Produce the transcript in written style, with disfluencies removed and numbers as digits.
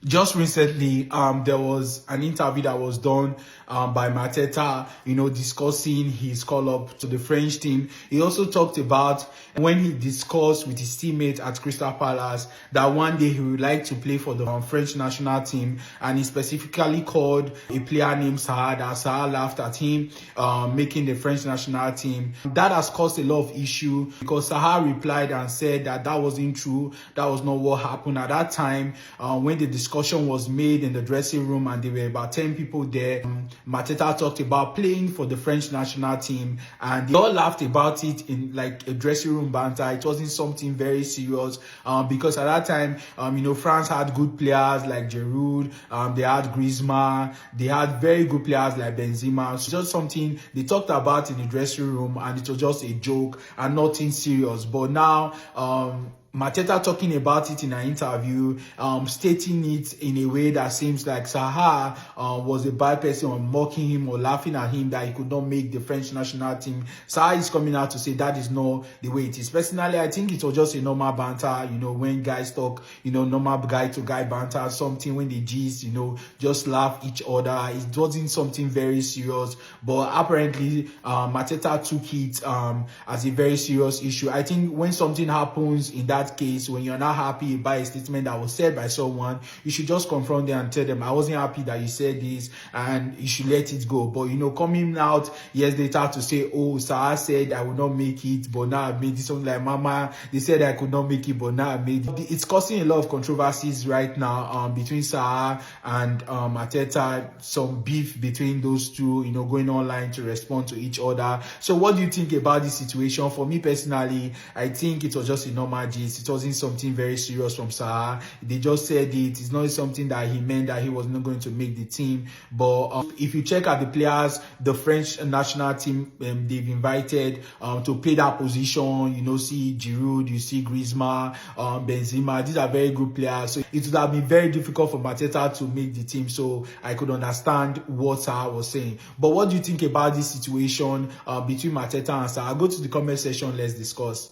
Just recently, there was an interview that was done by Mateta, discussing his call up to the French team. He also talked about when he discussed with his teammate at Crystal Palace that one day he would like to play for the French national team, and he specifically called a player named Zaha. That Zaha laughed at him making the French national team. That has caused a lot of issue because Zaha replied and said that that wasn't true. That was not what happened at that time. When the discussion was made in the dressing room and there were about 10 people there, Mateta talked about playing for the French national team, and they all laughed about it in like a dressing room banter. It wasn't something very serious because at that time, France had good players like Giroud, they had Griezmann, they had very good players like Benzema. So just something they talked about in the dressing room, and it was just a joke and nothing serious. But now, Mateta talking about it in an interview, stating it in a way that seems like Zaha was a bad person, or mocking him or laughing at him that he could not make the French national team. Zaha is coming out to say that is not the way it is. Personally, I think it was just a normal banter, when guys talk, normal guy to guy banter, something when they gist, just laugh each other. It wasn't something very serious, but apparently Mateta took it as a very serious issue. I think when something happens in that case, when you're not happy by a statement that was said by someone, you should just confront them and tell them, I wasn't happy that you said this, and you should let it go. But coming out years later to say, oh, Zaha said I would not make it, but now I made it. Something like, Mama, they said I could not make it, but now I made it. It's causing a lot of controversies right now between Zaha and Mateta, some beef between those two, going online to respond to each other. So what do you think about this situation? For me personally, I think it was just a normal gist. It wasn't something very serious from Zaha. They just said it. It's not something that he meant that he was not going to make the team. But if you check out the players, the French national team, they've invited to play that position. See Giroud, you see Griezmann, Benzema. These are very good players. So it would have been very difficult for Mateta to make the team. So I could understand what Zaha was saying. But what do you think about this situation between Mateta and Zaha? Go to the comment section. Let's discuss.